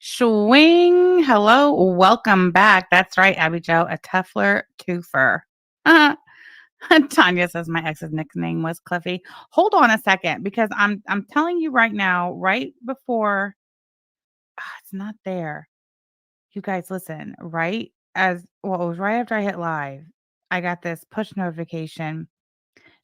Swing. Hello. Welcome back. That's right, Abby Joe, a Tuffler twofer. Uh, Tanya says my ex's nickname was Cliffy. Hold on a second, because I'm telling you right now, right before it's not there. You guys listen, right as well, it was right after I hit live. I got this push notification.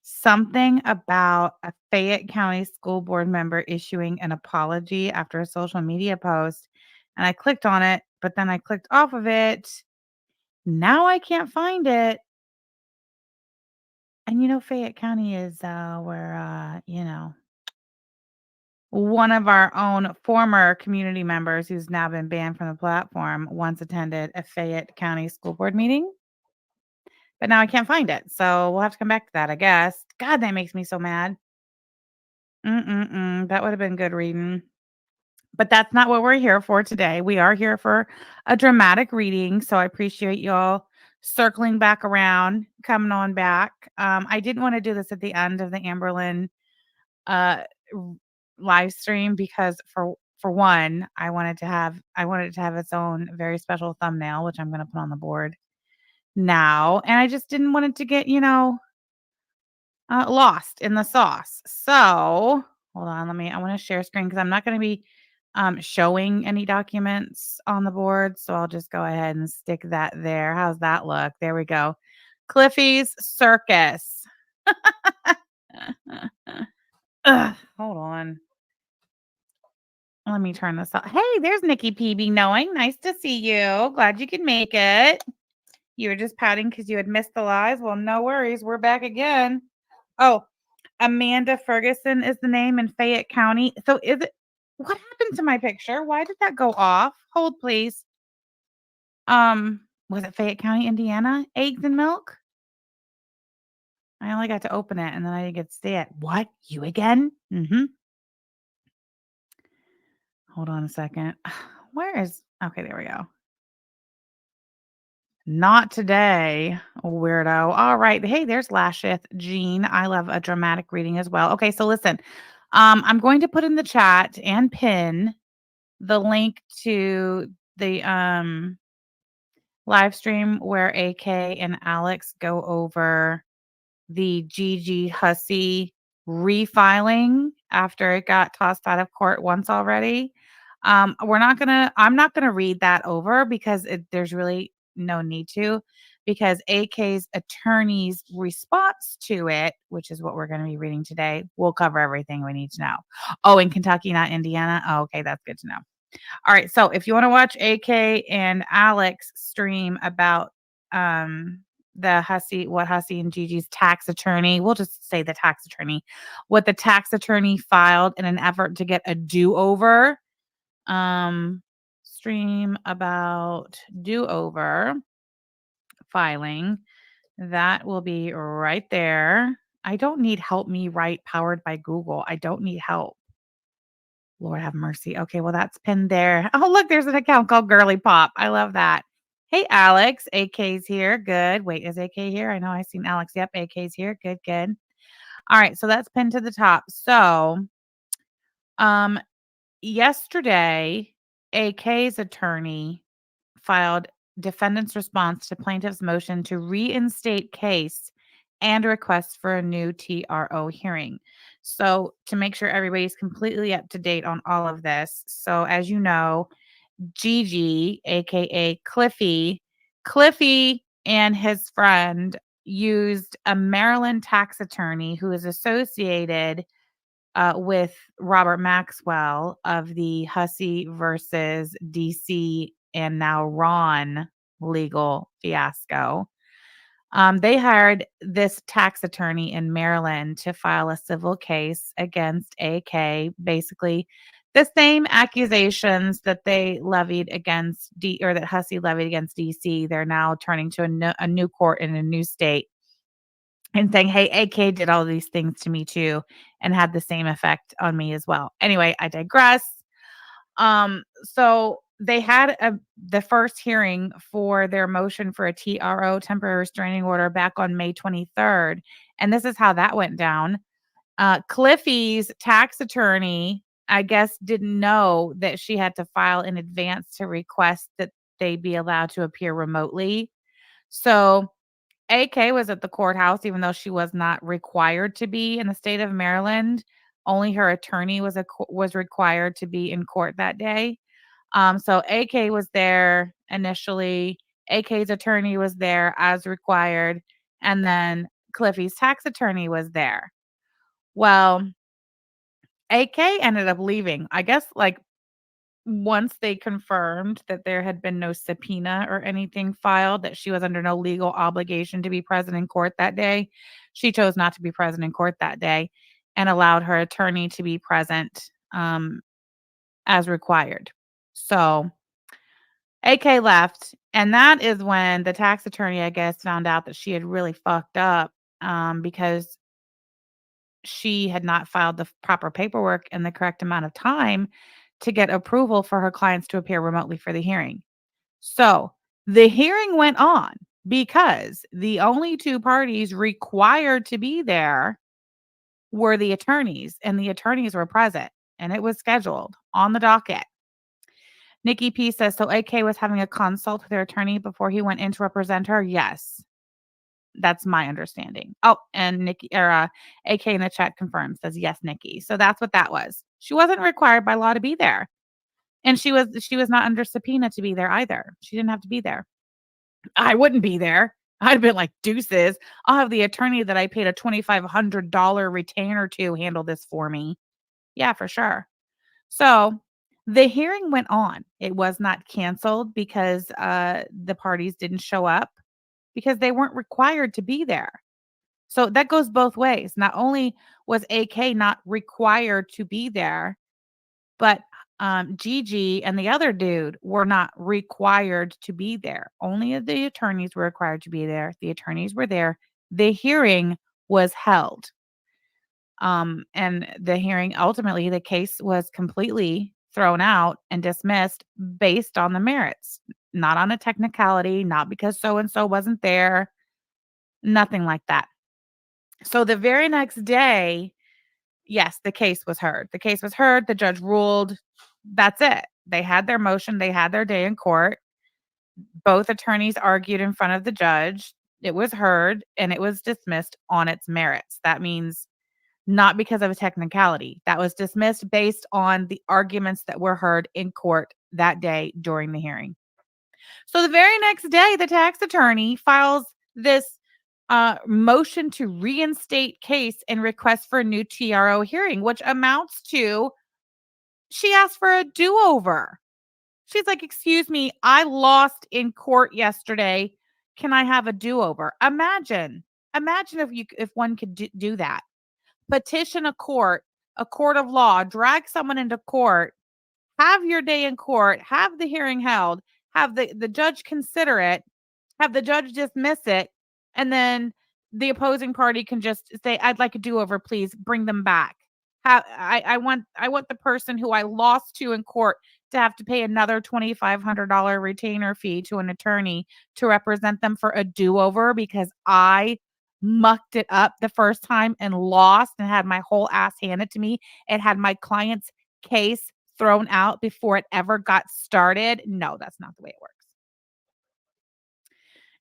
Something about a Fayette County school board member issuing an apology after a social media post, and I clicked on it, but then I clicked off of it. Now I can't find it. And Fayette County is where one of our own former community members who's now been banned from the platform once attended a Fayette County school board meeting, but now I can't find it. So we'll have to come back to that, I guess. God, that makes me so mad. That would have been good reading. But that's not what we're here for today. We are here for a dramatic reading, so I appreciate y'all circling back around, coming on back. I didn't wanna do this at the end of the Amberlyn, uh, r live stream because for one, I wanted it to have its own very special thumbnail, which I'm gonna put on the board now, and I just didn't want it to get, lost in the sauce. So, hold on, I wanna share screen because I'm not gonna be, showing any documents on the board, so I'll just go ahead and stick that there. How's that look? There we go. Cliffy's Circus. Ugh, hold on. Let me turn this off. Hey, there's Nikki PB knowing. Nice to see you. Glad you could make it. You were just pouting because you had missed the lives. Well, no worries. We're back again. Oh, Amanda Ferguson is the name in Fayette County. So is it what happened to my picture? Why did that go off? Hold, please. Was it Fayette County, Indiana? Eggs and milk? I only got to open it and then I didn't get to see it. What? You again? Hold on a second. Where is okay, there we go. Not today, weirdo. All right. Hey, there's Lasheth Jean. I love a dramatic reading as well. Okay, so listen. I'm going to put in the chat and pin the link to the live stream where AK and Alex go over the Gigi Hussey refiling after it got tossed out of court once already. I'm not gonna read that over because there's really no need to, because AK's attorney's response to it, which is what we're going to be reading today, will cover everything we need to know. Oh, in Kentucky, not Indiana. Oh, okay, that's good to know. All right, so if you want to watch AK and Alex stream about what Hussey and Gigi's tax attorney, we'll just say the tax attorney, what the tax attorney filed in an effort to get a do-over, stream about do-over filing, that will be right there. I don't need Help Me Write powered by Google. I don't need help. Lord have mercy. Okay, well, that's pinned there. Oh, look, there's an account called Girly Pop. I love that. Hey, Alex. AK's here. Good. Wait, is AK here? I know I seen Alex. Yep, AK's here. Good, good. All right, so that's pinned to the top. So, yesterday, AK's attorney filed defendant's response to plaintiff's motion to reinstate case and request for a new TRO hearing. So, to make sure everybody's completely up to date on all of this, so as you know, Gigi, aka Cliffy and his friend used a Maryland tax attorney who is associated with Robert Maxwell of the Hussey versus DC and now Ron legal fiasco. They hired this tax attorney in Maryland to file a civil case against AK, basically the same accusations that they levied against or that Hussey levied against DC. They're now turning to a new court in a new state and saying, "Hey, AK did all these things to me too and had the same effect on me as well." Anyway, I digress. So they had the first hearing for their motion for a TRO, temporary restraining order, back on May 23rd, and this is how that went down. Cliffy's tax attorney I guess, didn't know that she had to file in advance to request that they be allowed to appear remotely. So, AK was at the courthouse even though she was not required to be in the state of Maryland. Only her attorney was required to be in court that day. So AK was there initially. AK's attorney was there as required, and then Cliffy's tax attorney was there. Well, AK ended up leaving. I guess, like, once they confirmed that there had been no subpoena or anything filed, that she was under no legal obligation to be present in court that day, she chose not to be present in court that day and allowed her attorney to be present, as required. So AK left, and that is when the tax attorney, I guess, found out that she had really fucked up, because she had not filed the proper paperwork in the correct amount of time to get approval for her clients to appear remotely for the hearing. So, the hearing went on because the only 2 parties required to be there were the attorneys, and the attorneys were present, and it was scheduled on the docket. Nikki P says, "So AK was having a consult with her attorney before he went in to represent her?" Yes, that's my understanding. Oh, and AK in the chat confirms, says, "Yes, Nikki." So that's what that was. She wasn't required by law to be there, and she was not under subpoena to be there either. She didn't have to be there. I wouldn't be there. I'd have been like, "Deuces. I'll have the attorney that I paid a $2,500 retainer to handle this for me." Yeah, for sure. So, the hearing went on. It was not canceled because, the parties didn't show up because they weren't required to be there. So, that goes both ways. Not only was AK not required to be there, but, Gigi and the other dude were not required to be there. Only the attorneys were required to be there. The attorneys were there. The hearing was held. And the hearing ultimately, the case was completely thrown out and dismissed based on the merits, not on a technicality, not because so and so wasn't there, nothing like that. So the very next day, yes, the case was heard. The case was heard. The judge ruled. That's it. They had their motion. They had their day in court. Both attorneys argued in front of the judge. It was heard and it was dismissed on its merits. That means not because of a technicality. That was dismissed based on the arguments that were heard in court that day during the hearing. So the very next day, the tax attorney files this motion to reinstate case and request for a new TRO hearing, which amounts to she asked for a do over. She's like, "Excuse me, I lost in court yesterday. Can I have a do over?" Imagine if one could do that. Petition a court of law, drag someone into court, have your day in court, have the hearing held, have the judge consider it, have the judge dismiss it, and then the opposing party can just say, "I'd like a do-over, please bring them back." I want the person who I lost to in court to have to pay another $2,500 retainer fee to an attorney to represent them for a do-over because I mucked it up the first time and lost and had my whole ass handed to me and had my client's case thrown out before it ever got started. No, that's not the way it works.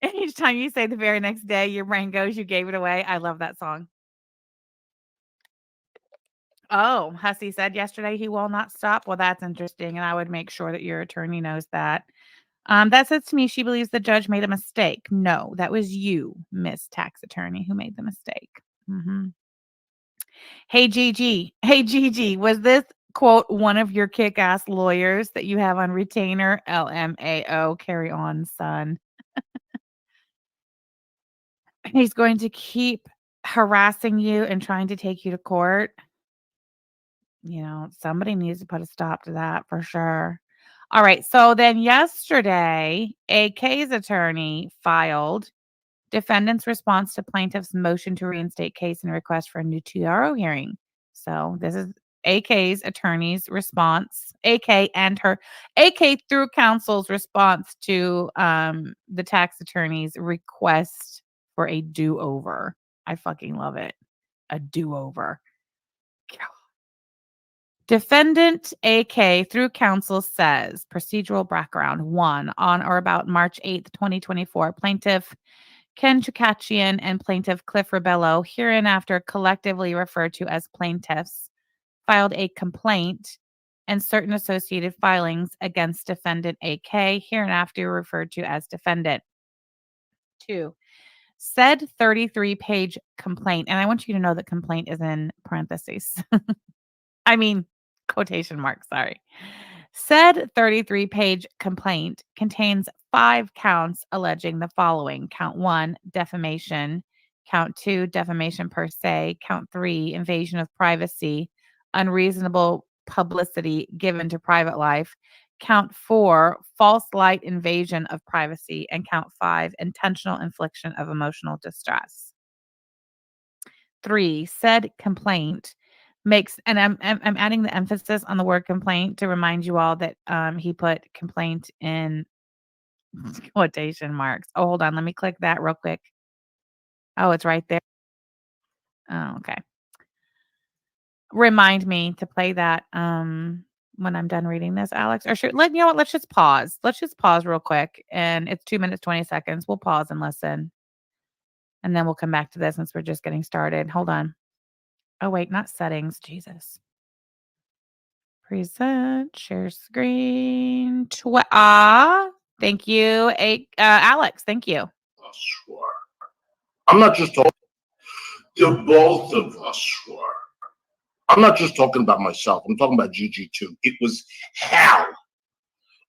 And each time you say the very next day, your brain goes, "You gave it away." I love that song. Oh, Hussey said yesterday he will not stop. Well, that's interesting, and I would make sure that your attorney knows that. That says to me she believes the judge made a mistake. No, that was you, Miss Tax Attorney, who made the mistake. Mhm. Hey, Gigi. Hey, Gigi, was this quote one of your kick-ass lawyers that you have on retainer? LMAO. Carry on, son. He's going to keep harassing you and trying to take you to court. Somebody needs to put a stop to that for sure. All right. So then yesterday, AK's attorney filed defendant's response to plaintiff's motion to reinstate case and request for a new TRO hearing. So this is AK's attorney's response, AK through counsel's response to the tax attorney's request for a do-over. I fucking love it. A do-over. Defendant AK through counsel says, procedural background 1, on or about March 8th, 2024, plaintiff Ken Chukachian and plaintiff Cliff Rebello, hereinafter collectively referred to as plaintiffs, filed a complaint and certain associated filings against defendant AK, hereinafter referred to as defendant. 2. Said 33-page complaint, and I want you to know that complaint is in parentheses. I mean, quotation marks, sorry. Said 33-page complaint contains 5 counts alleging the following. Count 1, defamation. Count 2, defamation per se. Count 3, invasion of privacy, unreasonable publicity given to private life. Count 4, false light invasion of privacy. And count 5, intentional infliction of emotional distress. 3, said complaint makes, and I'm adding the emphasis on the word complaint to remind you all that he put complaint in quotation marks. Oh, hold on, let me click that real quick. Oh, it's right there. Oh, okay. Remind me to play that when I'm done reading this, Alex. Or you know what? Let's just pause. Let's just pause real quick, and it's 2 minutes 20 seconds. We'll pause and listen, and then we'll come back to this since we're just getting started. Hold on. Oh wait, not settings. Jesus. Present, share screen. Thank you, Alex. Thank you. Swear. I'm not just talking. The both of us swear. I'm not just talking about myself. I'm talking about Gigi too. It was hell.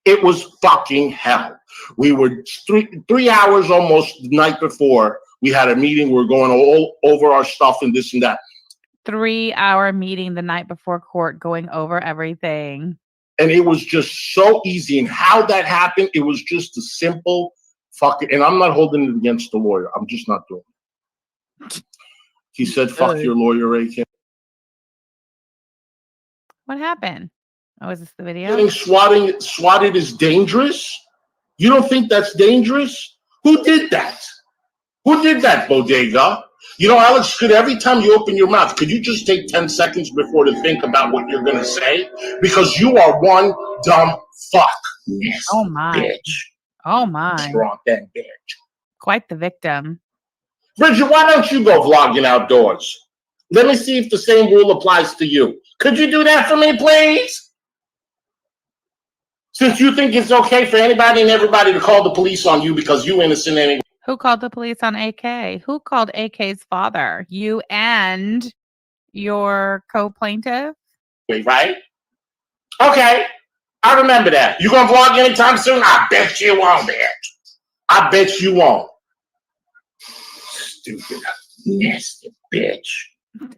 It was fucking hell. We were 3 hours almost the night before. We had a meeting. We were going all over our stuff and this and that. 3-hour meeting the night before court, going over everything. And it was just so easy. And how that happened, it was just a simple fucking, and I'm not holding it against the lawyer. I'm just not doing it. He said, fuck your lawyer, AK. What happened? Oh, is this the video? Getting swatted is dangerous? You don't think that's dangerous? Who did that? Who did that, Bodega? You know, Alex, every time you open your mouth, could you just take 10 seconds before to think about what you're going to say? Because you are one dumb fuck. Yes, oh, my. Bitch. Oh, my. Strong that bitch. Quite the victim. Bridget, why don't you go vlogging outdoors? Let me see if the same rule applies to you. Could you do that for me, please? Since you think it's okay for anybody and everybody to call the police on you because you innocent anyway. Who called the police on AK? Who called AK's father? You and your co-plaintiff? Right? Okay. I remember that. You gonna vlog anytime soon? I bet you won't, bitch. I bet you won't. Stupid, nasty bitch.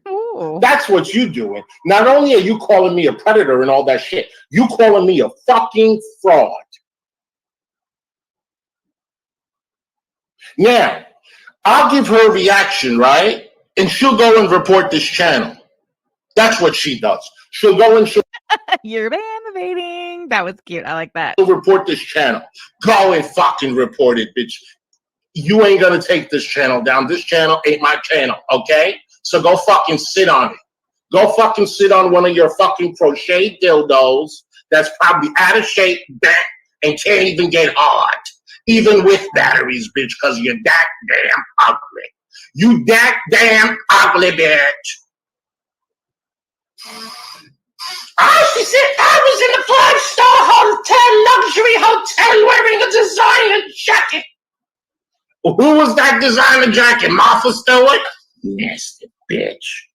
Ooh. That's what you doing. Not only are you calling me a predator and all that shit, you calling me a fucking fraud. Now, I'll give her a reaction, right? And she'll go and report this channel. That's what she does. She'll go and you're animating. That was cute. I like that. She'll report this channel. Go and fucking report it, bitch. You ain't gonna take this channel down. This channel ain't my channel, okay? So go fucking sit on it. Go fucking sit on one of your fucking crochet dildos that's probably out of shape, bent, and can't even get hard. Even with batteries, bitch, because you're that damn ugly. You that damn ugly, bitch. Oh, she said I was in a 5-star hotel, luxury hotel, wearing a designer jacket. Well, who was that designer jacket? Martha Stewart? Nasty bitch.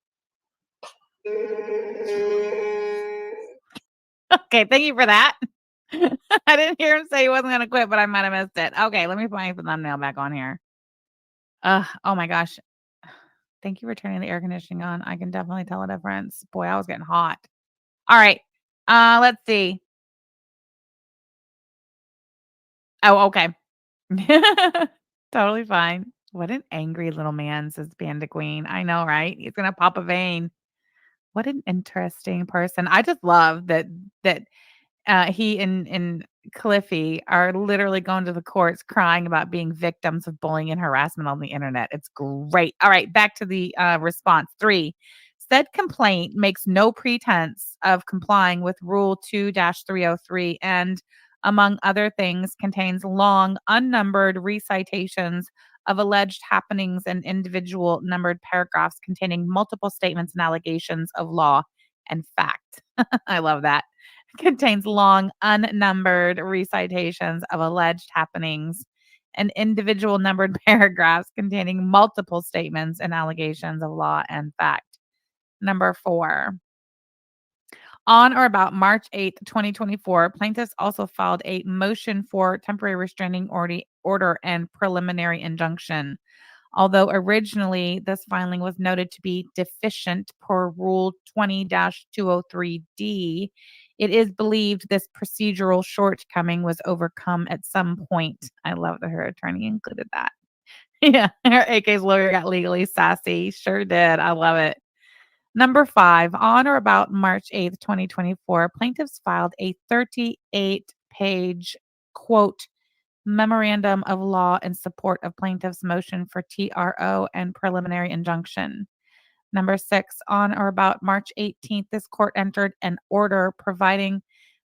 Okay, thank you for that. I didn't hear him say he wasn't going to quit, but I might have missed it. Okay, let me find the thumbnail back on here. Oh my gosh. Thank you for turning the air conditioning on. I can definitely tell a difference. Boy, I was getting hot. All right. Let's see. Oh, okay. Totally fine. What an angry little man, says Panda Queen. I know, right? He's going to pop a vein. What an interesting person. I just love that he and Cliffy are literally going to the courts crying about being victims of bullying and harassment on the internet. It's great. All right, back to the response. 3, Said complaint makes no pretense of complying with Rule 2-303 and, among other things, contains long, unnumbered recitations of alleged happenings and individual numbered paragraphs containing multiple statements and allegations of law and fact. I love that. Contains long, unnumbered recitations of alleged happenings and individual numbered paragraphs containing multiple statements and allegations of law and fact. Number 4. On or about March 8th, 2024, plaintiffs also filed a motion for temporary restraining order and preliminary injunction. Although originally this filing was noted to be deficient per Rule 20-203D, it is believed this procedural shortcoming was overcome at some point. I love that her attorney included that. Yeah, her AK's lawyer got legally sassy. Sure did. I love it. Number 5, on or about March 8th, 2024, plaintiffs filed a 38-page, quote, memorandum of law in support of plaintiff's motion for TRO and preliminary injunction. Number 6, on or about March 18th, this court entered an order providing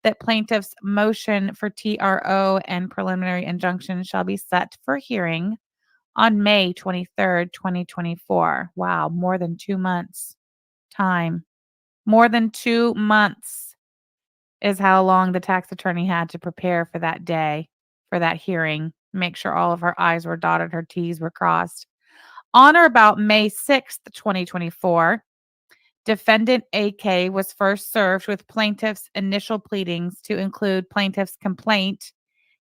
that plaintiff's motion for TRO and preliminary injunction shall be set for hearing on May 23rd, 2024. Wow, more than 2 months time. More than 2 months is how long the tax attorney had to prepare for that day, for that hearing, make sure all of her I's were dotted, her T's were crossed. On or about May 6th, 2024, defendant AK was first served with plaintiff's initial pleadings to include plaintiff's complaint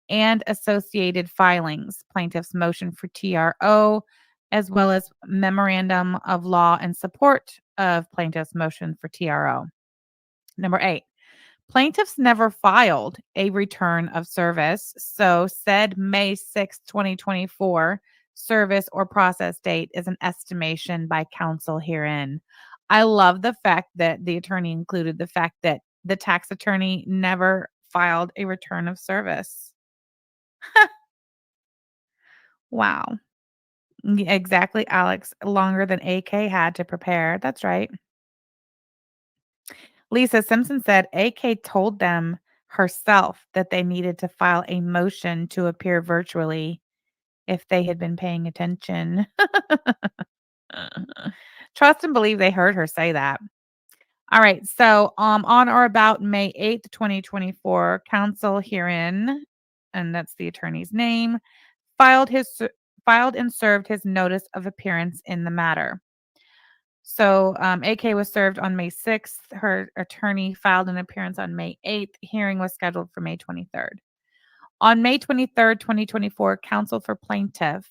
and associated filings, plaintiff's motion for TRO, as well as memorandum of law in support of plaintiff's motion for TRO. Number 8, plaintiffs never filed a return of service, so said May 6, 2024 service or process date is an estimation by counsel herein. I love the fact that the attorney included the fact that the tax attorney never filed a return of service. Wow. Exactly, Alex. Longer than AK had to prepare. That's right. Lisa Simpson said AK told them herself that they needed to file a motion to appear virtually if they had been paying attention. Trust and believe they heard her say that. All right. So, on or about May 8th, 2024, counsel herein, and that's the attorney's name, filed filed and served his notice of appearance in the matter. So, AK was served on May 6th. Her attorney filed an appearance on May 8th. Hearing was scheduled for May 23rd. On May 23rd, 2024, counsel for plaintiff,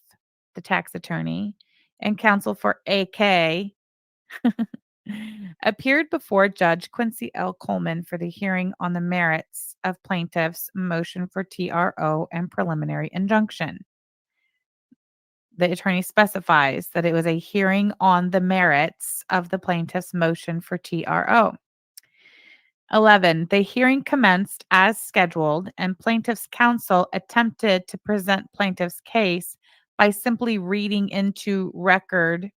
the tax attorney, and counsel for AK appeared before Judge Quincy L. Coleman for the hearing on the merits of plaintiff's motion for TRO and preliminary injunction. The attorney specifies that it was a hearing on the merits of the plaintiff's motion for TRO. 11. The hearing commenced as scheduled, and plaintiff's counsel attempted to present plaintiff's case by simply reading into the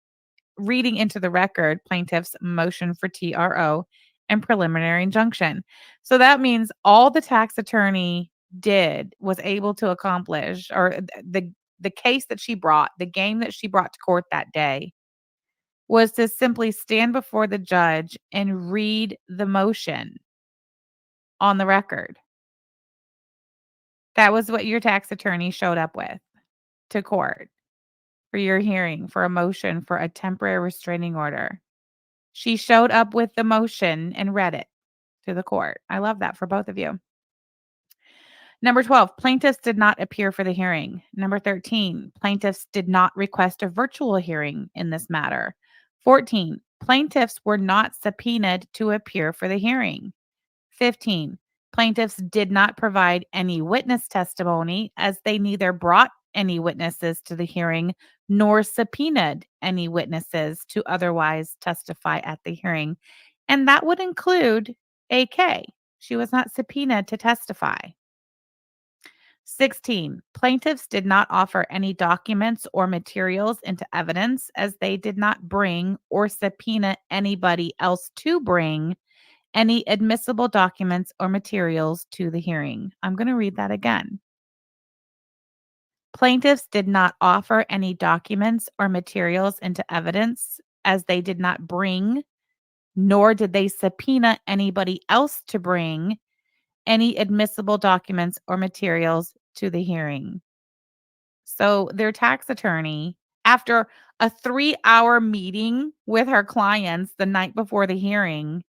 record plaintiff's motion for TRO and preliminary injunction. So that means all the tax attorney did was able to accomplish, or the case that she brought, the game that she brought to court that day, was to simply stand before the judge and read the motion on the record. That was what your tax attorney showed up with to court for your hearing for a motion for a temporary restraining order. She showed up with the motion and read it to the court. I love that for both of you. Number 12, plaintiffs did not appear for the hearing. Number 13, plaintiffs did not request a virtual hearing in this matter. 14, plaintiffs were not subpoenaed to appear for the hearing. 15, plaintiffs did not provide any witness testimony as they neither brought any witnesses to the hearing nor subpoenaed any witnesses to otherwise testify at the hearing. And that would include AK. She was not subpoenaed to testify. 16. Plaintiffs did not offer any documents or materials into evidence as they did not bring or subpoena anybody else to bring any admissible documents or materials to the hearing. I'm going to read that again. Plaintiffs did not offer any documents or materials into evidence as they did not bring, nor did they subpoena anybody else to bring any admissible documents or materials to the hearing. So their tax attorney, after a 3-hour meeting with her clients the night before the hearing,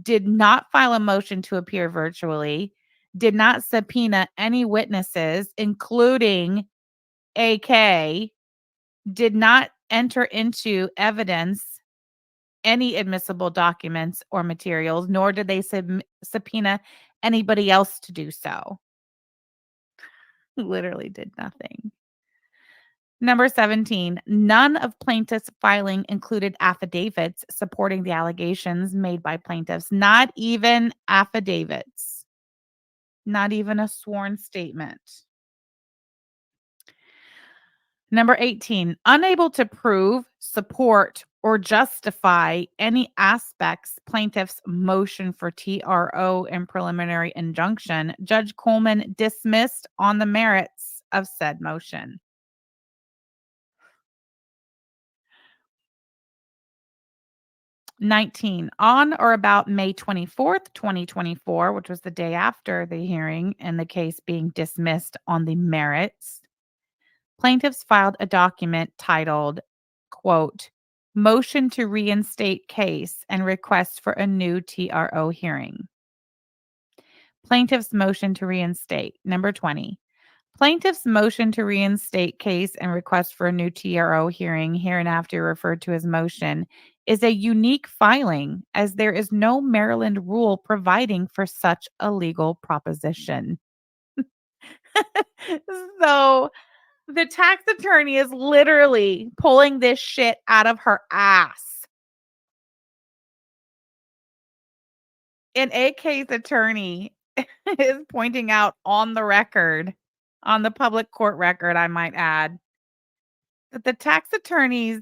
did not file a motion to appear virtually, did not subpoena any witnesses, including AK, did not enter into evidence any admissible documents or materials, nor did they subpoena anybody else to do so. Literally did nothing. Number 17, none of plaintiffs' filing included affidavits supporting the allegations made by plaintiffs, not even affidavits, not even a sworn statement. Number 18, unable to prove, support, or justify any aspects plaintiff's motion for TRO and preliminary injunction, Judge Coleman dismissed on the merits of said motion. 19, on or about May 24th, 2024, which was the day after the hearing and the case being dismissed on the merits, plaintiffs filed a document titled, quote, Motion to Reinstate Case and Request for a New TRO Hearing. Plaintiff's motion to reinstate. Number 20. Plaintiff's motion to reinstate case and request for a new TRO hearing, hereinafter referred to as motion, is a unique filing as there is no Maryland rule providing for such a legal proposition. So the tax attorney is literally pulling this shit out of her ass. And AK's attorney is pointing out on the record, on the public court record, I might add, that the tax attorney's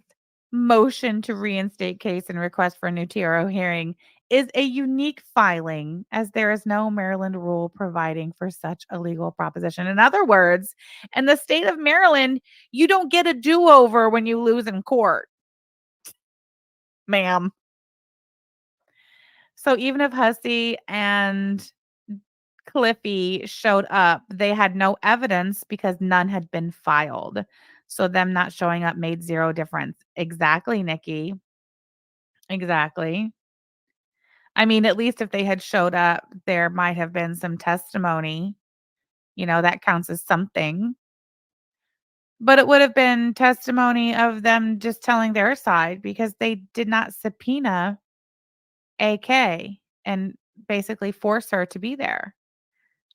motion to reinstate case and request for a new TRO hearing is a unique filing as there is no Maryland rule providing for such a legal proposition. In other words, in the state of Maryland, you don't get a do-over when you lose in court, ma'am. So even if Hussey and Cliffy showed up, they had no evidence because none had been filed. So them not showing up made zero difference. Exactly, Nikki. Exactly. I mean, at least if they had showed up, there might have been some testimony. That counts as something. But it would have been testimony of them just telling their side because they did not subpoena AK and basically force her to be there.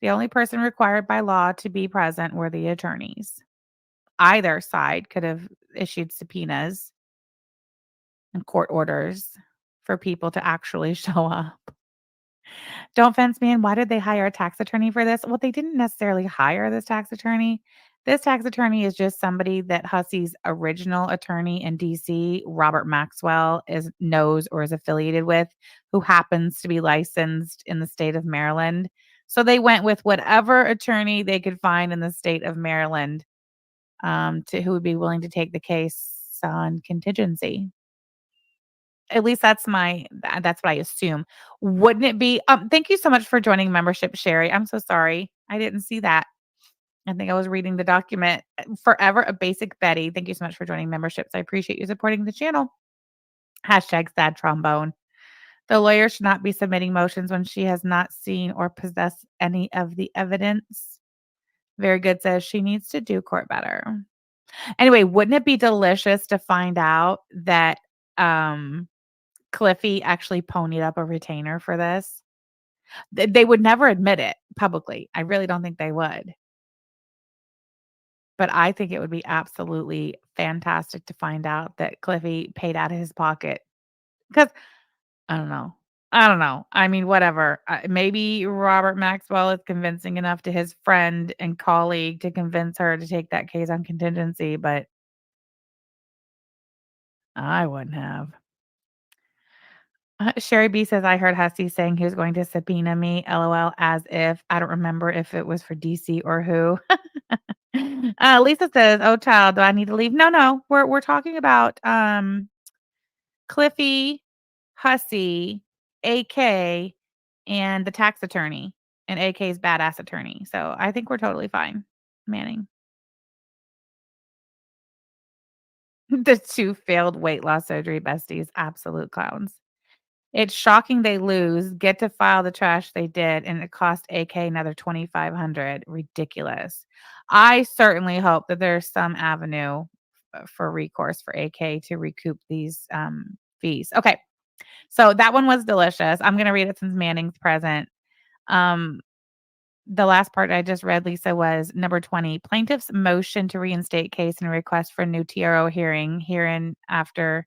The only person required by law to be present were the attorneys. Either side could have issued subpoenas and court orders for people to actually show up. Don't fence me in. Why did they hire a tax attorney for this? Well, they didn't necessarily hire this tax attorney. This tax attorney is just somebody that Hussey's original attorney in DC, Robert Maxwell, knows or is affiliated with, who happens to be licensed in the state of Maryland. So they went with whatever attorney they could find in the state of Maryland, who would be willing to take the case on contingency. At least that's what I assume. Wouldn't it be thank you so much for joining membership, Sherry. I'm so sorry. I didn't see that. I think I was reading the document. Forever a basic Betty. Thank you so much for joining memberships. I appreciate you supporting the channel. Hashtag sad trombone. The lawyer should not be submitting motions when she has not seen or possessed any of the evidence. Very good says she needs to do court better. Anyway, wouldn't it be delicious to find out that Cliffy actually ponied up a retainer for this? They would never admit it publicly. I really don't think they would. But I think it would be absolutely fantastic to find out that Cliffy paid out of his pocket. Because I don't know. I don't know. I mean, whatever. Maybe Robert Maxwell is convincing enough to his friend and colleague to convince her to take that case on contingency, but I wouldn't have. Sherry B says, I heard Hussey saying he was going to subpoena me. LOL, as if. I don't remember if it was for DC or who. Lisa says, oh, child, do I need to leave? No, no. We're talking about Cliffy, Hussey, AK, and the tax attorney, and AK's badass attorney. So I think we're totally fine, Manning. The two failed weight loss surgery besties, absolute clowns. It's shocking they lose, get to file the trash they did, and it cost AK another 2,500. Ridiculous. I certainly hope that there's some avenue for recourse for AK to recoup these fees. Okay. So that one was delicious. I'm going to read it since Manning's present. Um, the last part I just read, Lisa, was number 20. Plaintiff's motion to reinstate case and request for a new TRO hearing hereinafter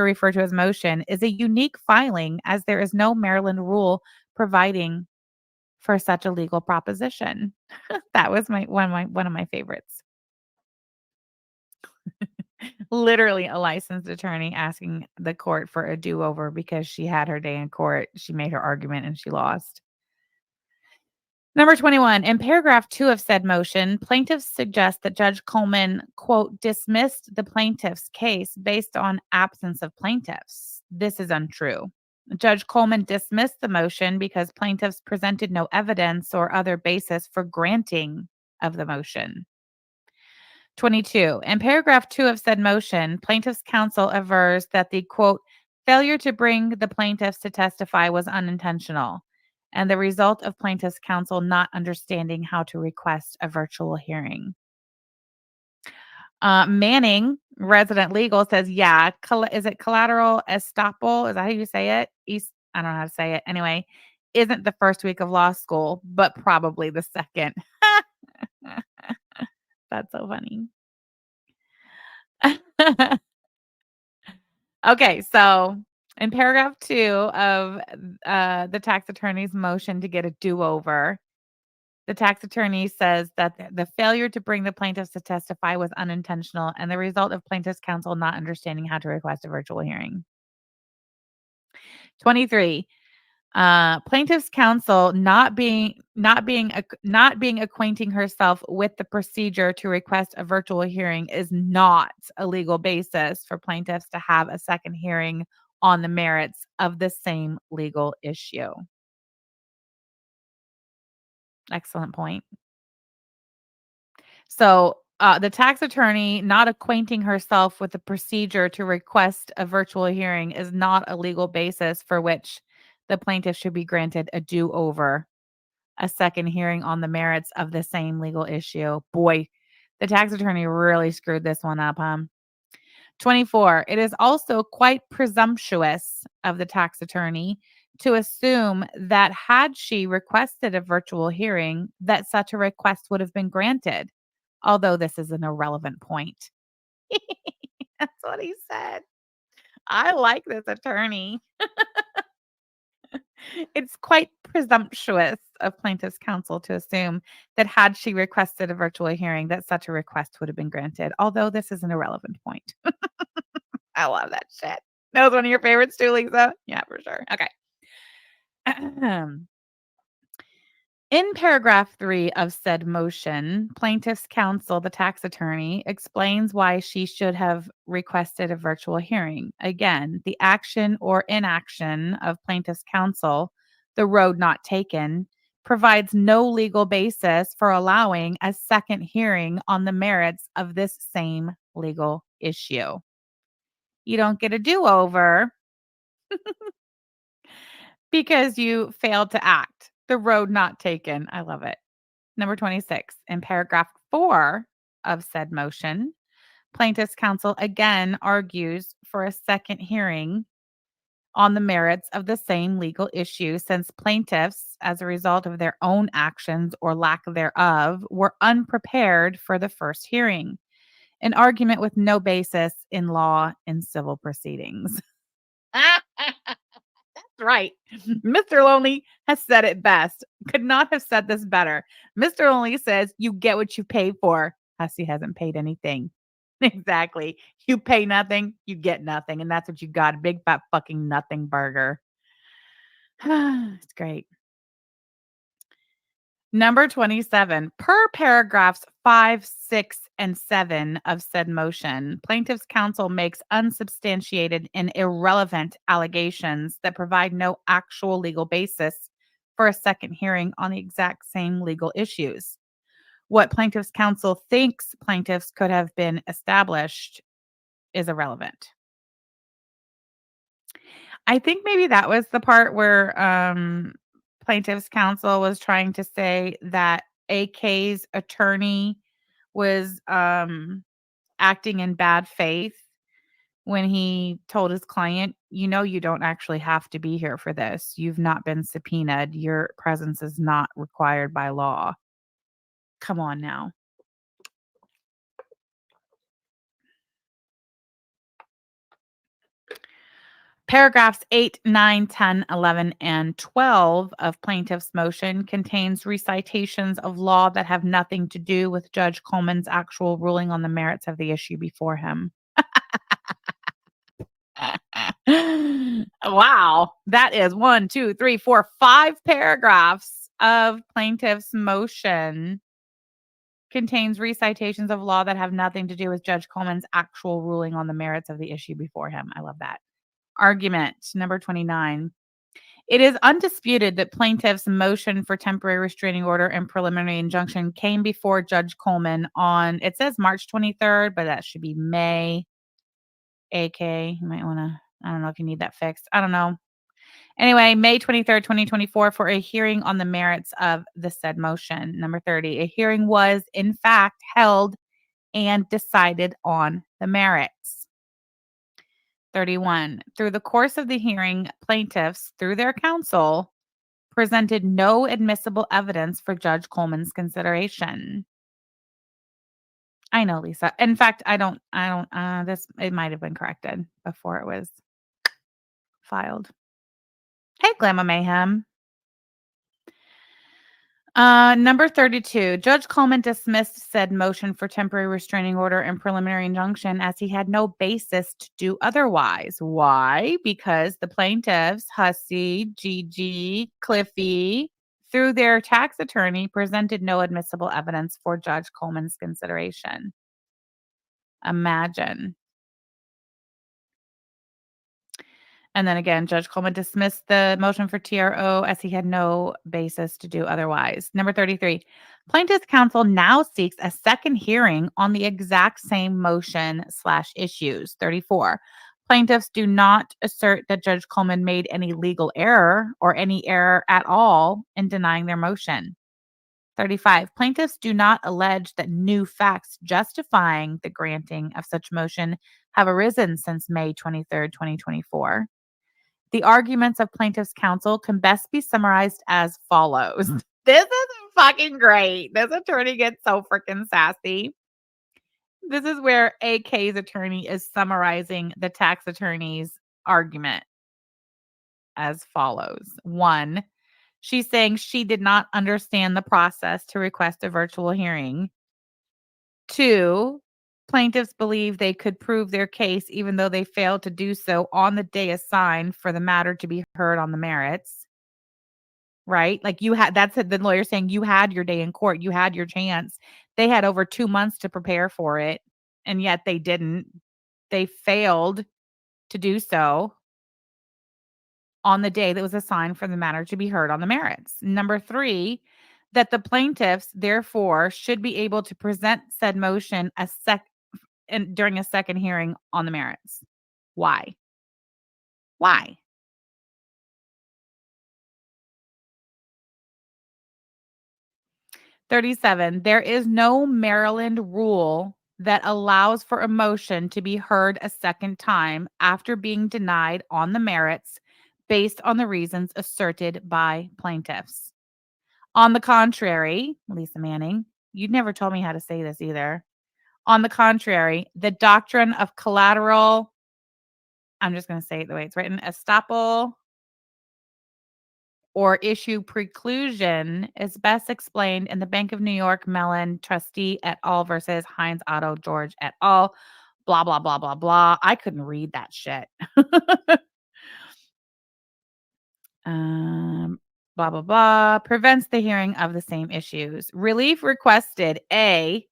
referred to as motion is a unique filing as there is no Maryland rule providing for such a legal proposition. That was one of my favorites. Literally a licensed attorney asking the court for a do-over because she had her day in court. She made her argument and she lost. Number 21, in paragraph 2 of said motion, plaintiffs suggest that Judge Coleman, quote, dismissed the plaintiff's case based on absence of plaintiffs. This is untrue. Judge Coleman dismissed the motion because plaintiffs presented no evidence or other basis for granting of the motion. 22, in paragraph 2 of said motion, plaintiff's counsel avers that the, quote, failure to bring the plaintiffs to testify was unintentional and the result of plaintiff's counsel not understanding how to request a virtual hearing. Manning, resident legal, says, yeah, is it collateral estoppel? Is that how you say it? I don't know how to say it. Anyway, isn't the first week of law school, but probably the second. That's so funny. Okay, so in paragraph 2 of the tax attorney's motion to get a do-over, the tax attorney says that the failure to bring the plaintiffs to testify was unintentional and the result of plaintiff's counsel not understanding how to request a virtual hearing. 23. Plaintiff's counsel not being acquainting herself with the procedure to request a virtual hearing is not a legal basis for plaintiffs to have a second hearing on the merits of the same legal issue. Excellent point. So, the tax attorney not acquainting herself with the procedure to request a virtual hearing is not a legal basis for which the plaintiff should be granted a do-over, a second hearing on the merits of the same legal issue. Boy, the tax attorney really screwed this one up, huh? 24. It is also quite presumptuous of the tax attorney to assume that had she requested a virtual hearing, that such a request would have been granted, although this is an irrelevant point. That's what he said. I like this attorney. It's quite presumptuous of plaintiff's counsel to assume that had she requested a virtual hearing, that such a request would have been granted, although this is an irrelevant point. I love that shit. That was one of your favorites too, Lisa? Yeah, for sure. Okay. In paragraph 3 of said motion, plaintiff's counsel, the tax attorney, explains why she should have requested a virtual hearing. Again, the action or inaction of plaintiff's counsel, the road not taken, provides no legal basis for allowing a second hearing on the merits of this same legal issue. You don't get a do-over because you failed to act. The road not taken. I love it. Number 26, in paragraph 4 of said motion, plaintiff's counsel again argues for a second hearing on the merits of the same legal issue since plaintiffs, as a result of their own actions or lack thereof, were unprepared for the first hearing. An argument with no basis in law and civil proceedings. That's right. Mr. Lonely has said it best. Could not have said this better. Mr. Lonely says you get what you pay for. Hussy hasn't paid anything. Exactly. You pay nothing, you get nothing. And that's what you got. A big fat fucking nothing burger. It's great. Number 27, per paragraphs 5, 6, and 7 of said motion, plaintiff's counsel makes unsubstantiated and irrelevant allegations that provide no actual legal basis for a second hearing on the exact same legal issues. What plaintiff's counsel thinks plaintiffs could have been established is irrelevant. I think maybe that was the part where plaintiff's counsel was trying to say that AK's attorney was acting in bad faith when he told his client, you know, you don't actually have to be here for this. You've not been subpoenaed. Your presence is not required by law. Come on now. Paragraphs 8, 9, 10, 11, and 12 of plaintiff's motion contains recitations of law that have nothing to do with Judge Coleman's actual ruling on the merits of the issue before him. Wow. That is 1, 2, 3, 4, 5 paragraphs of plaintiff's motion contains recitations of law that have nothing to do with Judge Coleman's actual ruling on the merits of the issue before him. I love that. Argument number 29. It is undisputed that plaintiff's motion for temporary restraining order and preliminary injunction came before Judge Coleman on, it says March 23rd, but that should be May. AK, you might want to, I don't know if you need that fixed. I don't know. Anyway, May 23rd, 2024, for a hearing on the merits of the said motion. Number 30, a hearing was in fact held and decided on the merits. 31, through the course of the hearing, plaintiffs, through their counsel, presented no admissible evidence for Judge Coleman's consideration. I know, Lisa. In fact, it might have been corrected before it was filed. Hey, Glamma Mayhem. Number 32, Judge Coleman dismissed said motion for temporary restraining order and preliminary injunction as he had no basis to do otherwise. Why? Because the plaintiffs, Hussy, Gigi, Cliffy, through their tax attorney, presented no admissible evidence for Judge Coleman's consideration. Imagine. And then again, Judge Coleman dismissed the motion for TRO as he had no basis to do otherwise. Number 33, plaintiff's counsel now seeks a second hearing on the exact same motion/issues. 34, plaintiffs do not assert that Judge Coleman made any legal error or any error at all in denying their motion. 35, plaintiffs do not allege that new facts justifying the granting of such motion have arisen since May 23rd, 2024. The arguments of plaintiff's counsel can best be summarized as follows. This is fucking great. This attorney gets so freaking sassy. This is where AK's attorney is summarizing the tax attorney's argument as follows. 1, she's saying she did not understand the process to request a virtual hearing. 2, plaintiffs believe they could prove their case even though they failed to do so on the day assigned for the matter to be heard on the merits. Right? Like that's the lawyer saying you had your day in court. You had your chance. They had over 2 months to prepare for it, and yet they didn't. They failed to do so on the day that was assigned for the matter to be heard on the merits. Number 3, that the plaintiffs therefore should be able to present said motion during a second hearing on the merits. Why? Why? 37, there is no Maryland rule that allows for a motion to be heard a second time after being denied on the merits based on the reasons asserted by plaintiffs. On the contrary, Lisa Manning, you never told me how to say this either. On the contrary, the doctrine of collateral, I'm just going to say it the way it's written, estoppel or issue preclusion is best explained in the Bank of New York Mellon Trustee et al. Versus Heinz Otto George et al. Blah, blah, blah, blah, blah. I couldn't read that shit. Blah, blah, blah. Prevents the hearing of the same issues. Relief requested A,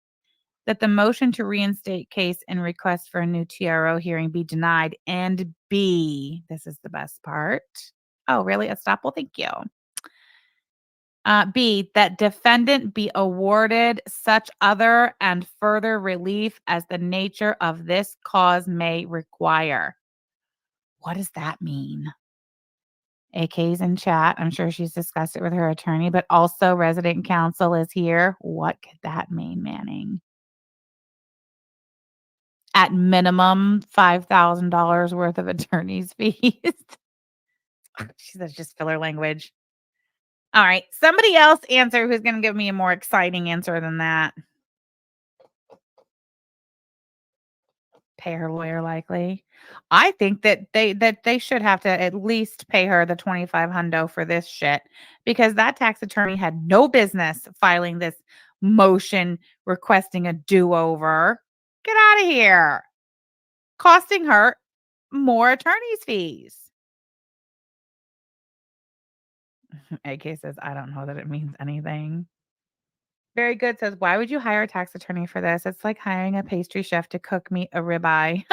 that the motion to reinstate case and request for a new TRO hearing be denied, and B, this is the best part. Oh, really? Estoppel? Thank you. B, that defendant be awarded such other and further relief as the nature of this cause may require. What does that mean? AK's in chat. I'm sure she's discussed it with her attorney, but also resident counsel is here. What could that mean, Manning? At minimum, $5,000 worth of attorney's fees. She says just filler language. All right. Somebody else answer who's going to give me a more exciting answer than that. Pay her lawyer likely. I think that they should have to at least pay her the 25 hundo for this shit, because that tax attorney had no business filing this motion requesting a do-over. Get out of here. Costing her more attorney's fees. AK says, I don't know that it means anything. Very good says, why would you hire a tax attorney for this? It's like hiring a pastry chef to cook me a ribeye.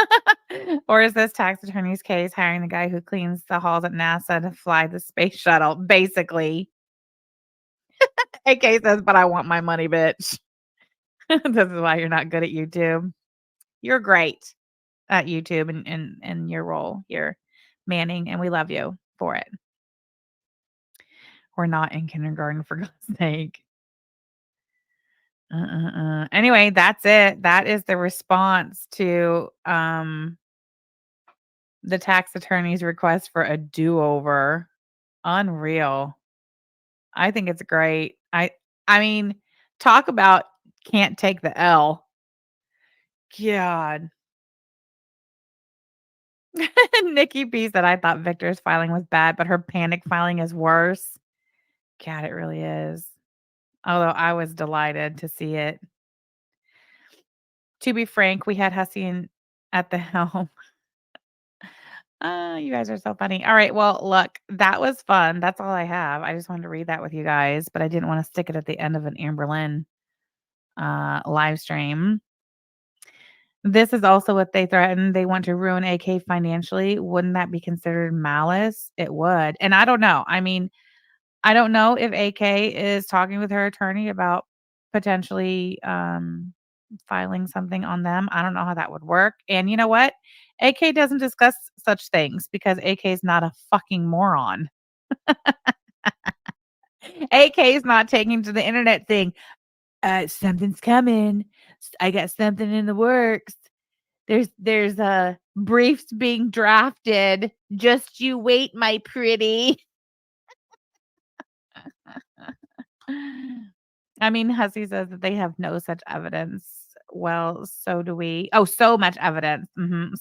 Or is this tax attorney's case hiring the guy who cleans the halls at NASA to fly the space shuttle? Basically. AK says, but I want my money, bitch. This is why you're not good at YouTube. You're great at YouTube and your role here, Manning, and we love you for it. We're not in kindergarten, for God's sake. Anyway, that's it. That is the response to the tax attorney's request for a do-over. Unreal. I think it's great. I mean, talk about can't take the L. God. Nikki B said, I thought Victor's filing was bad, but her panic filing is worse. God, it really is. Although I was delighted to see it. To be frank, we had Hussey at the helm. You guys are so funny. All right. Well, look, that was fun. That's all I have. I just wanted to read that with you guys, but I didn't want to stick it at the end of an Amberlynn live stream. This is also what they threatened. They want to ruin AK financially. Wouldn't that be considered malice? It would. And I don't know. I mean, I don't know if AK is talking with her attorney about potentially filing something on them. I don't know how that would work. And you know what? AK doesn't discuss such things because AK is not a fucking moron. AK is not taking to the internet saying, something's coming. I got something in the works. There's briefs being drafted. Just you wait, my pretty. I mean, Hussey says that they have no such evidence. Well, so do we. Oh, so much evidence.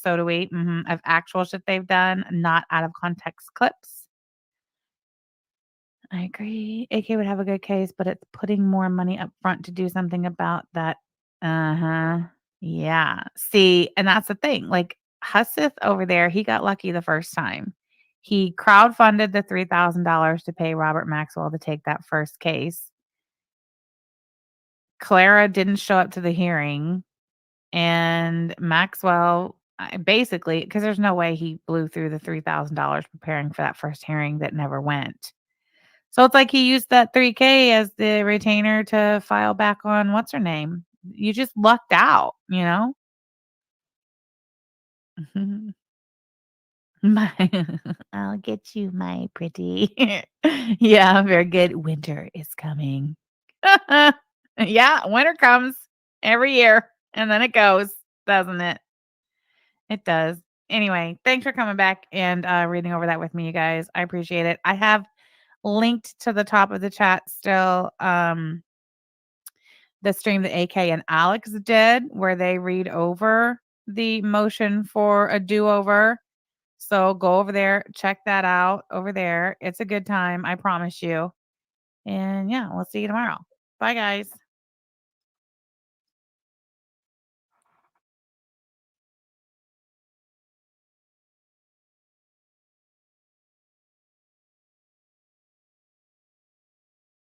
So do we. Of actual shit they've done, not out of context clips. I agree. AK would have a good case, but it's putting more money up front to do something about that. Uh-huh. Yeah. See, and that's the thing. Like Husseth over there, he got lucky the first time. He crowdfunded the $3,000 to pay Robert Maxwell to take that first case. Clara didn't show up to the hearing, and Maxwell basically, because there's no way he blew through the $3,000 preparing for that first hearing that never went. So it's like he used that 3K as the retainer to file back on what's her name. You just lucked out, you know? My I'll get you, my pretty. Yeah, very good. Winter is coming. Yeah, winter comes every year and then it goes, doesn't it? It does. Anyway, thanks for coming back and reading over that with me, you guys. I appreciate it. I have linked to the top of the chat still the stream that AK and Alex did where they read over the motion for a do-over. So go over there, check that out over there. It's a good time, I promise you. And yeah, we'll see you tomorrow. Bye, guys.